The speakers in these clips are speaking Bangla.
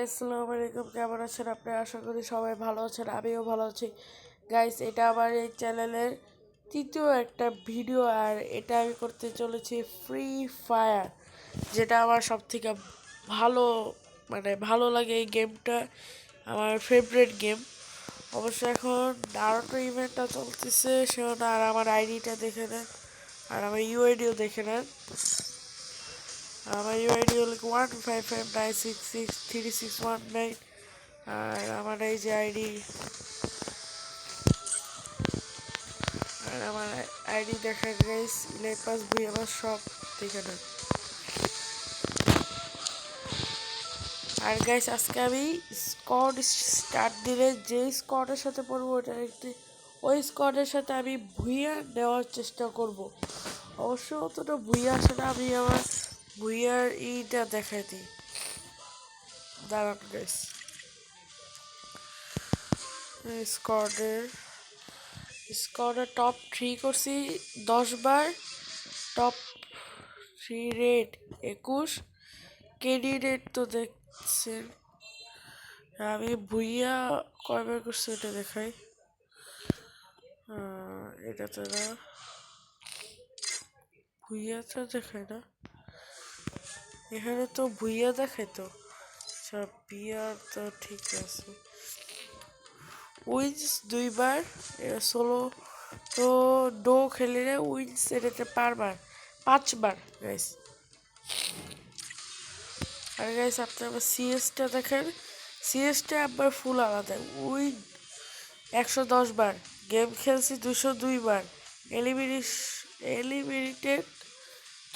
আসসালামু আলাইকুম, কেমন আছেন আপনি? আশা করি সবাই ভালো আছেন, আমিও ভালো আছি। গাইস, এটা আমার এই চ্যানেলের তৃতীয় একটা ভিডিও, আর এটা আমি করতে চলেছি ফ্রি ফায়ার, যেটা আমার সব থেকে ভালো ভালো লাগে। এই গেমটা আমার ফেভারিট গেম। অবশ্য এখন নারুটো ইভেন্টটা চলতেছে, সেজন্য আর আমার আইডিটা দেখে নেন, আর আমার ইউআইডিও দেখে নেন। আমার ইউআইডি হলো 15559663619। আর আমার এই যে আইডি, আর আমার আইডি দেখা গাইস, লেপাস বুয়াবাস সব দেখে নেন। আর গাইস, আজকে আমি স্কোয়াড স্টার্ট দিলে যে স্কোয়াডের সাথে পড়বো ওই স্কোয়াডের সাথে আমি ভুইয়া নেওয়ার চেষ্টা করব। অবশ্য অতটা ভুইয়া আসে না, আমি আমার ভুইয়ার ইটা দেখাই দিই, দাঁড়ান গাইস। স্কোয়াডে টপ 3 করছি 10 বার, টপ 3 রেট 21, কেডি রেট তো দেখছেন। আমি ভুইয়া কয়বার করছি এটা দেখাই, এটাতে না, ভুইয়া তো দেখায় না, এখানে তো ভুইয়া দেখায় তো। আচ্ছা, বিয়ার তো ঠিক আছে। উইন্স 2 বার, এটা সোলো তো ডো খেলিলে উইন্স এটাতে 5 বার গাইস। আর গাইস, আপনি আবার সিএসটা দেখেন, সিএসটা আবার ফুল আলাদা। উইন 110 বার, গেম খেলছি 202 বার, এলিমিনেটেড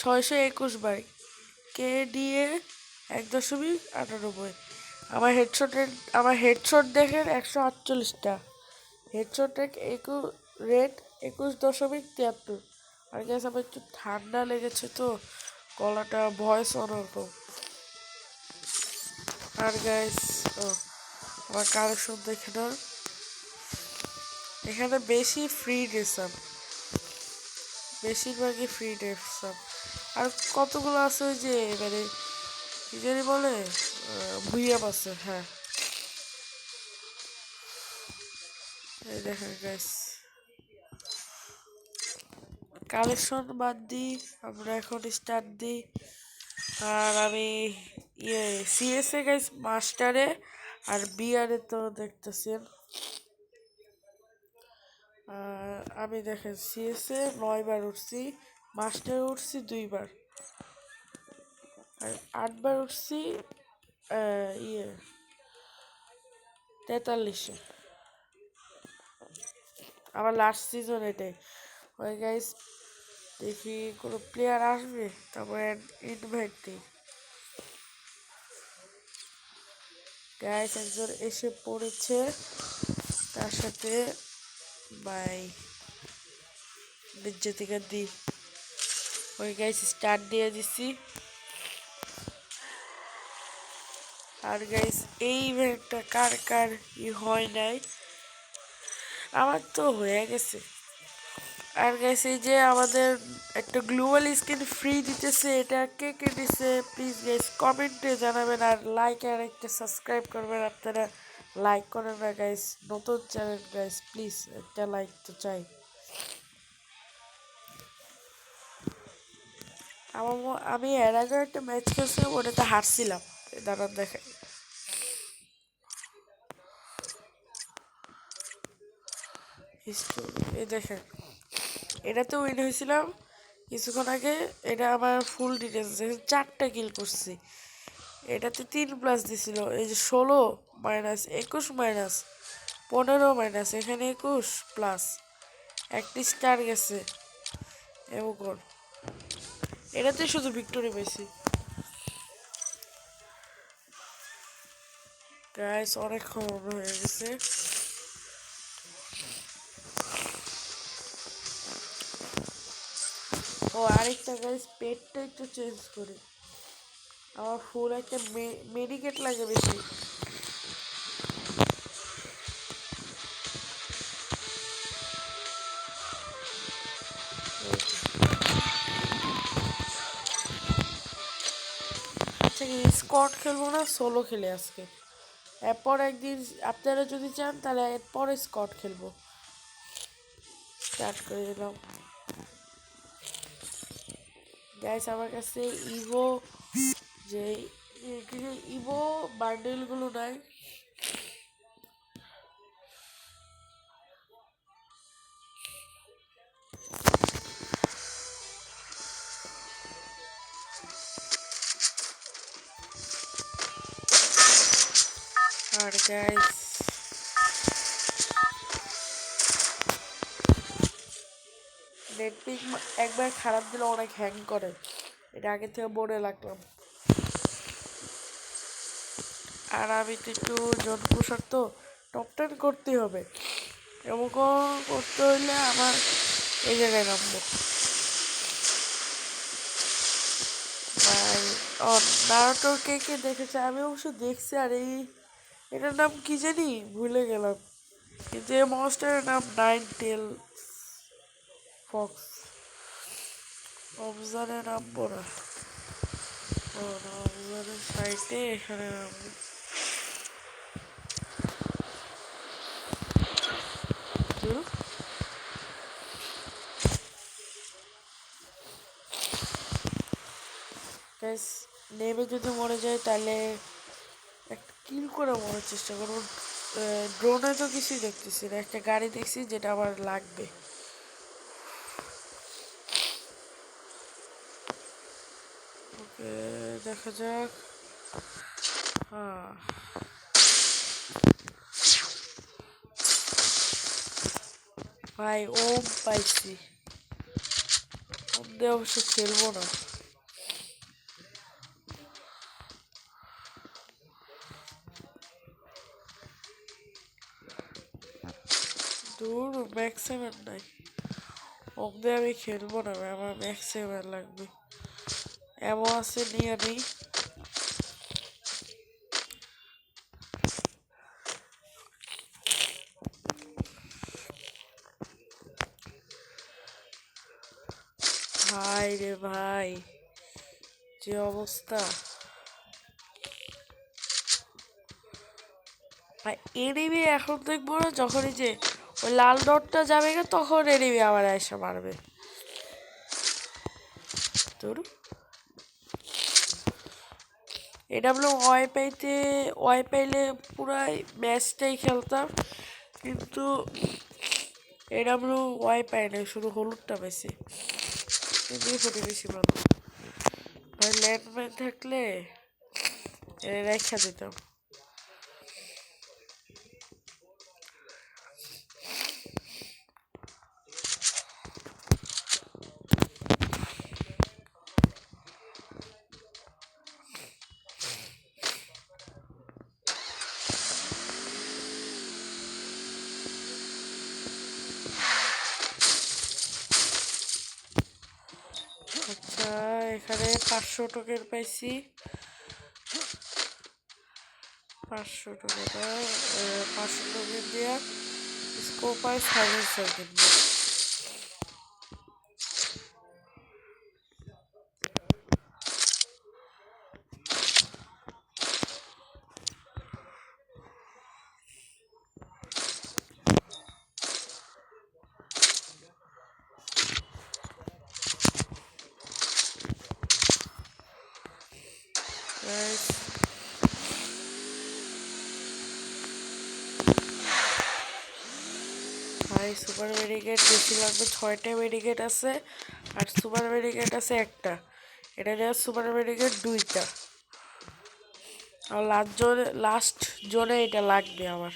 621 বার, কে দিয়ে 1.98। আমার হেডশট দেখেন 148টা, হেডশট রেট 21.73। আর গ্যাস, আমার একটু ঠান্ডা লেগেছে তো গলাটা ভয়েস অন্যরকম। আর গাইস, আমার কালেকশন দেখে না, এখানে বেশি ফ্রি ড্রেসআপ, বেশিরভাগই ফ্রি ড্রেসআপ। আর কতগুলো আছে ওই যে কি জানি বলে, ভুইয়াপ আছে। হ্যাঁ, এই দেখেন গাইস, কালেকশন বাদ দিই, আমরা এখন স্টার্ট দিই। আর আমি সিএসএ গাইস মাস্টারে, আর বিআরে তো দেখতেছেন। আমি দেখেন সিএসএ 9 বার উঠছি, মাস্টারে উঠছি 2 বার, আর 8 বার উঠছি 43-এ। আমার লাস্ট সিজন এটাই। ওই গাইস, দেখি কোনো প্লেয়ার আসবে, তারপরে ইনভাইট দিই। গাইস, একজন এসে পড়েছে, তার সাথে বাই নির্যাতিকা দি। ওই গাইস, স্টার্ট দিয়ে দিছি। আর গাইস, এই ইভেন্টটা কার কার হয় নাই, আমার তো হয়ে গেছে। আর গাইস, এই যে আমাদের একটা গ্লোবাল স্কিন ফ্রি দিতেছে, এটা কে কে দিছে প্লিজ গাইস কমেন্টে জানাবেন। আর লাইক আর একটা সাবস্ক্রাইব করবেন, আপনারা লাইক করেন না গাইস, নতুন চ্যানেল গাইস, প্লিজ একটা লাইক তো চাই। আমি এর আগে একটা ম্যাচ খেলছিলাম, ওটাতে হারছিলাম। দাঁড়ান দেখেন, এই দেখেন, এটাতে উইন হয়েছিলাম কিছুক্ষণ আগে। এটা আমার ফুল ডিটেলস, 4টা কিল করছি। এটাতে 3+ দিছিল, এই যে 16 মাইনাস 21 মাইনাস 15 মাইনাস, এখানে 21+, একটি স্টার গেছে এবং এটাতে শুধু ভিক্টোরি পেয়েছি। গাইস, অনেক ক্ষমতা হয়ে গেছে। ও আরেকটা গাইস, পেটটা একটু চেঞ্জ করি, আমার ফুল একটা মেডিকেট লাগে বেশি। আচ্ছা, স্কট খেলবো না, সোলো খেলে আজকে। এরপর একদিন আপনারা যদি চান তাহলে এরপরে স্কট খেলবো। স্টার্ট করে দিলাম। গাইস আমার কাছে ইভো যে ইভো বান্ডেলগুলো নাই। আর গাইস নেটপিক একবার খারাপ দিলে অনেক হ্যাং করে, এটা আগে থেকে বলে রাখলাম। আর আমি তো একটু জনপ্রসার তো টপ 10 করতেই হবে, এমন করতে হইলে আমার এই জায়গায় নামবো ভাই। ও নারুটোর কে কে দেখেছে? আমি অবশ্য দেখছি। আর এই এটার নাম কি জানি ভুলে গেলাম, কিন্তু এই মনস্টারের নাম নাইন টেল ফক্স। অবজারে নামবো না, ও না অবজারের সাইটে এখানে নামবো। গাইস নেমে যদি মরে যায় তাহলে একটা কিল করে মরার চেষ্টা করবো। ড্রোনে তো কিছুই দেখতেছি না, একটা গাড়ি দেখছি যেটা আমার লাগবে। ওকে দেখা যাক। হ্যাঁ ভাই ওম পাইছি, ওম দিয়ে অবশ্য খেলবো না। দূর ম্যাক্সিমাম নাই, ওম দিয়ে আমি খেলবো না ভাই, আমার ম্যাক্সিমাম লাগবে। এমন আছে নিয়ে নেই। ভাই রে ভাই যে অবস্থা ভাই, এনিমি এখন দেখবো না, যখনই যে ওই লাল ডটটা যাবে না তখন এনিমি আবার এসে মারবে। তোর এডাব্লিউ ওয়াই পাইলে পুরাই ম্যাচটাই খেলতাম, কিন্তু এডাব্লিউ ওয়াই পাই না, শুধু হলুদটা বেশি, কিন্তু ফোটে বেশি ভালো ভাই। ল্যান্ডম্যান থাকলে রেখা দিতাম। আচ্ছা এখানে 500 টোকেন পাইছি, 500 টোকেন 500 টোকেন দিয়ে স্কোপ হয় সাইলেন্সার কিনবো। ভাই সুপার মেডিকেট বেশি লাগবে, 6টা মেডিকেট আছে আর সুপার মেডিকেট আছে একটা, এটা দেওয়া সুপার মেডিকেট 2টা, আর লাস্ট জোনে এটা লাগবে আমার।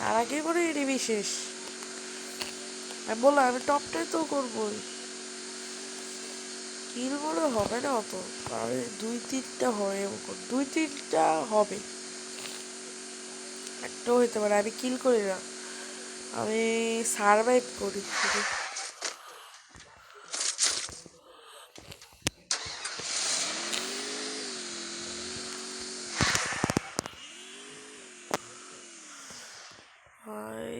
আর আগে করে এটি শেষ। আমি বললাম আমি টপটাই তো করবোই, কিল বলে হবে না অত, আমি 2-3টা হয়, এরকম 2-3টা হবে, একটাও হইতে পারে। আমি কিল করি না, আমি সারভাইভ করি শুধু। ভাই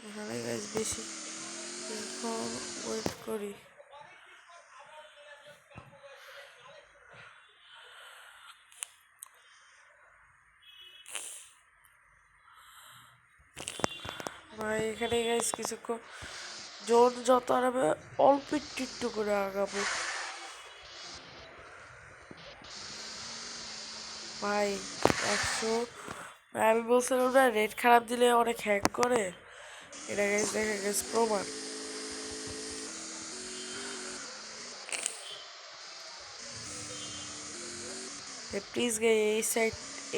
এখানে গাছ বেশি, এখন ওয়েট করি। ভাই এখানে গাইস কিছুক্ষণ জোন যত আরামে অল্প একটু একটু করে আগাবো ভাই 100 আমি বলছিলাম না রেট খারাপ দিলে অনেক হ্যাক করে এটা গাইস দেখা গেছে প্রমাণ প্লিজ গাই এই সাইড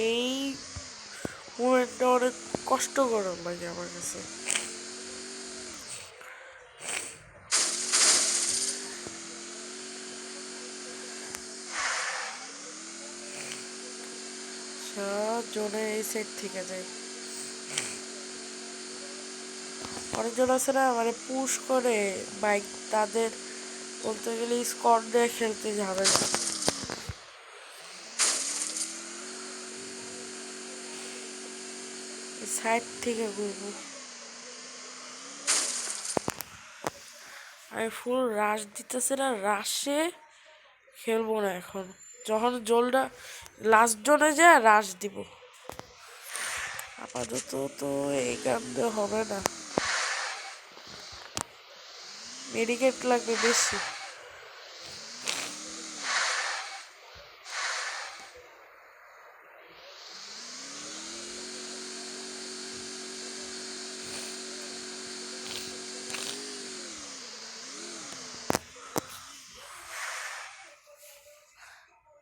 এই মুভমেন্টটা অনেক কষ্টকর লাগে আমার কাছে জোনে এই সাইড থেকে যায় অনেকজন আছে না মানে পুশ করে বাইক তাদের বলতে গেলে স্কট দিয়ে খেলতে যাবে না সাইড থেকে ঘুরবো আমি ফুল রাশ দিতেছে না রাশে খেলবো না এখন যখন জলটা লাস্ট জোনে যায় রাশ দিব আপাতত তো এই কান্দে হবে না মেডিকেট লাগবে বেশি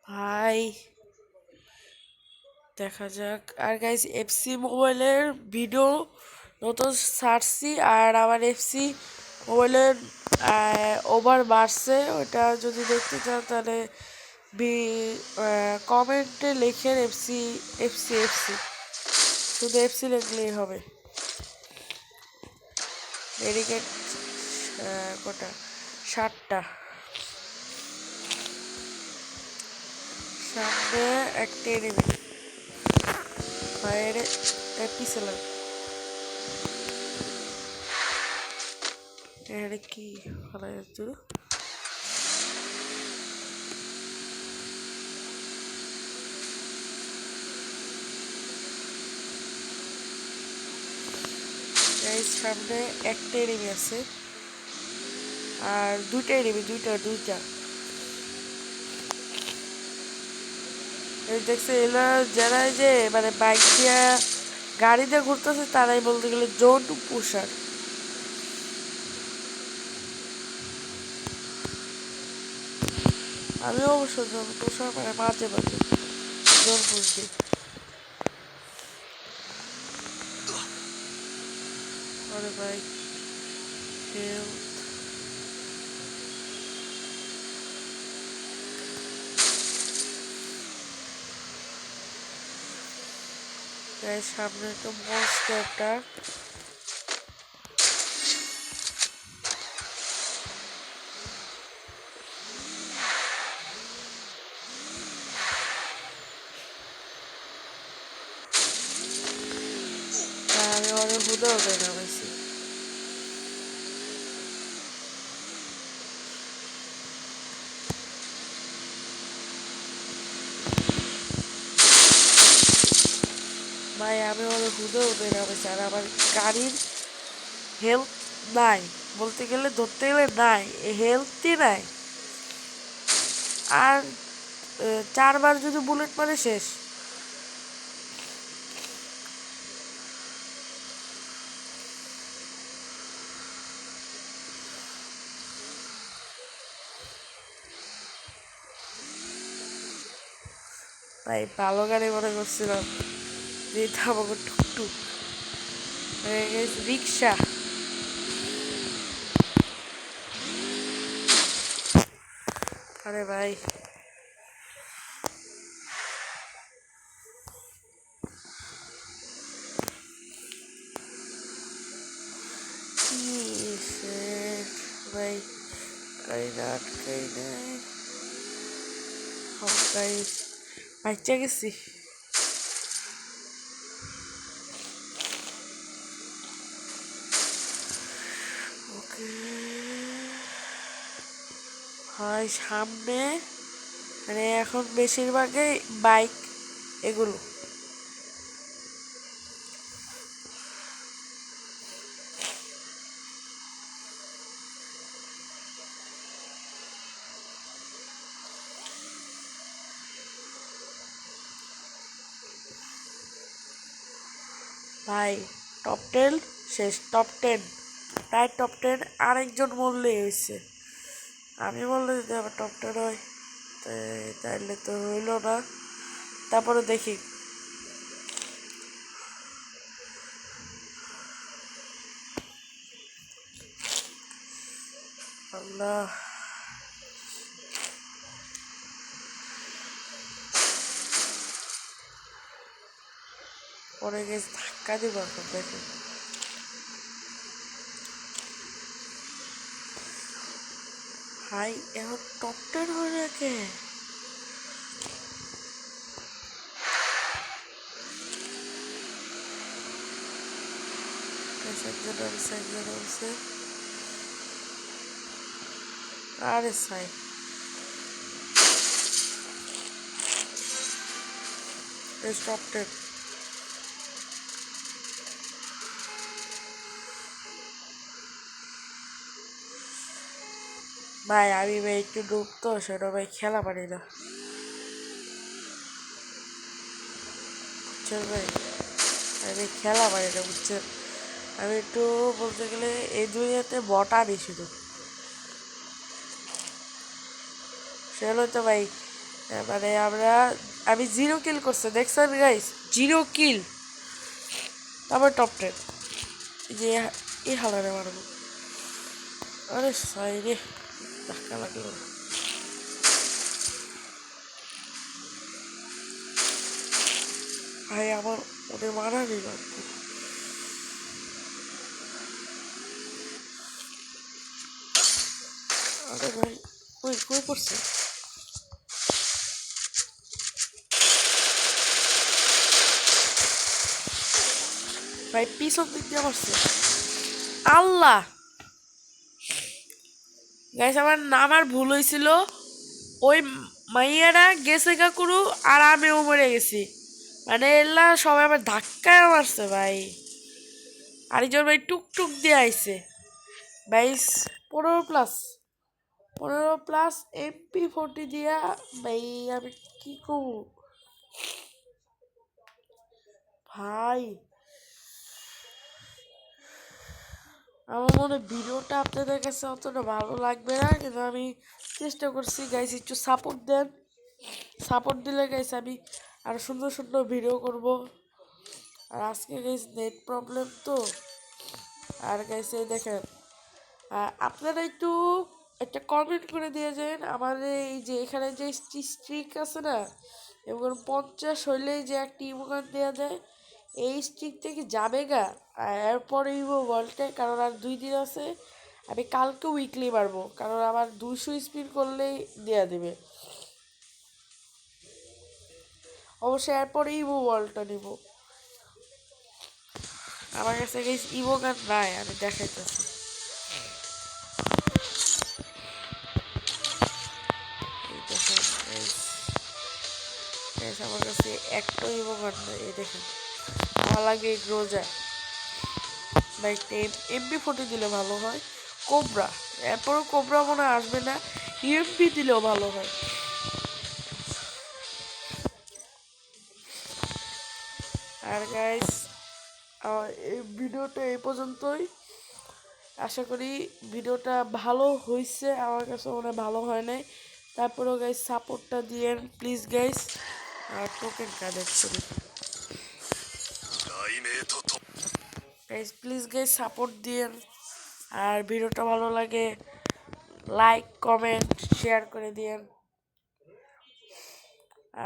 ভাই দেখা যাক আর গাইস এফসি মোবাইলের ভিডিও নতুন ছাড়ছি আর আমার এফসি মোবাইলের ওভার বাড়ছে ওটা যদি দেখতে চান তাহলে কমেন্টে লেখেন এফসি এফসি এফসি শুধু এফসি লিখলেই হবে মেডিকেট কটা 60টা সামনে একটা এনিমি বাইরে পিছলা এটা কি ভালো যাচ্ছে সামনে একটা এনিমি আছে আর দুইটা এনিমি দুইটা দেখছে এরা যারা যে মানে বাইক দিয়ে গাড়ি দিয়ে ঘুরতেছে তারাই বলতে গেলে জোন পুষার আমি অবশ্য জোন পুষার মানে মাঝে মাঝে জোন পুষি আরে ভাই সামনে একটা মস্ত একটা আমি অনেক হুদেও নামাইছি ভাই আমি অনেক হুদেও নামাইছি আর আমার গাড়ির হেলথ নাই বলতে গেলে ধরতে গেলে নাই হেলথই নাই আর 4বার যদি বুলেট মারে শেষ ভাই ভালো গাড়ি মনে করছিলাম যে আমাকে টুকটুক হয়ে গেছে রিক্সা আরে ভাই ভাই গাড়িটা আটকাই নাই গাড়ি বাচ্চা গেছি ওকে হয় সামনে মানে এখন বেশিরভাগই বাইক এগুলো ভাই টপ 10 শেষ, টপ 10 প্রায় টপ 10 আরেকজন বললেই হয়েছে, আমি বললে যদি আবার টপ 10 হয় তাইলে তো হইল না। তারপরে দেখি আল্লাহ পরে গেছে ধাক্কা দিব এখন দেখি। ভাই এখন টপ 10 হয়ে রেখে আরে সাই টপ 10 ভাই আমি ভাই একটু ডুব তো সেটা ভাই খেলা পারি না বুঝছেন ভাই, আমি খেলা পারি না বুঝছেন, আমি একটু বলতে গেলে এই দুনিয়াতে বটানি শুধু সে হলো তো ভাই। মানে আমি 0 কিল করছে দেখছেন গাইস, 0 কিল, তারপর টপ 10 যে এই হালারে মারবো। আরে সাই রে ধাক্কা লাগলো ভাই, আমার ওদের মারারই লাগবে। আরে ভাই কই কই পড়ছে ভাই, পিছন দিক দিয়ে মারছে আল্লাহ। গাইস আমার নামার ভুল হয়েছিল, ওই মাইয়ারা গেছে কাকুরু আর আমিও মরে গেছি, মানে এলা সবাই আমার ধাক্কায় মারছে ভাই। আরেকজন ভাই টুকটুক দিয়ে আইছে বাইশ 15+, 15+ MP40 দিয়া ভাই, আমি কি করবো ভাই। আমার মনে হয় ভিডিওটা আপনাদের কাছে অতটা ভালো লাগবে না, কিন্তু আমি চেষ্টা করছি গাইস, একটু সাপোর্ট দেন, সাপোর্ট দিলে গাইস আমি আরো সুন্দর সুন্দর ভিডিও করব। আর আজকে গাইস নেট প্রবলেম তো, আর গাইস এই দেখেন আপনারা একটু একটা কমেন্ট করে দিয়ে যান আমাদের এই যে এখানে যে স্ট্রিক আছে না, এবং 50 হইলেই যে একটা ইমোগান দেওয়া যায়, এই স্ট্রিক থেকে যাবে গা। আর এরপরে ওয়ার্ল্ডে, কারণ আর 2 দিন আছে, আমি কালকে উইকলি মারবো, কারণ আমার 200 স্পিন করলেই দেওয়া দেবে। অবশ্যই এরপরে ওয়ার্ল্ডটা নিব। আমার কাছে ইমোগান নাই, আমি দেখাইতেছি। আমার কাছে একটা ইমোগান নাই, এই দেখেন আমার লাগে এই গ্রোজা বা একটা MP40 দিলে ভালো হয়, কোবরা, এরপরও কোবরা মনে হয় আসবে না, ইউএমপি দিলেও ভালো হয়। আর গাইস এই ভিডিওটা এই পর্যন্তই, আশা করি ভিডিওটা ভালো হয়েছে, আমার কাছে মনে হয় ভালো হয় নাই, তারপরেও গাইস সাপোর্টটা দিয়েন প্লিজ গাইস। আর টোকেন কালেক্ট করি গাইস, প্লিজ গাইস সাপোর্ট দিয়েন, আর ভিডিওটা ভালো লাগে লাইক কমেন্ট শেয়ার করে দিয়েন।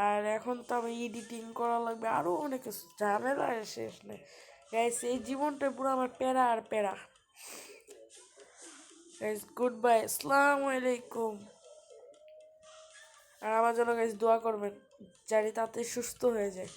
আর এখন তো আমি এডিটিং করা লাগবে, আরও অনেক কিছু ঝামেলা শেষ নেই গাইস, এই জীবনটা পুরো আমার প্যারা আর প্যারা গাইস। গুড বাই, আসসালামু আলাইকুম। আর আমার জন্য গাইস দোয়া করবেন, জানি তাতে সুস্থ হয়ে যায়।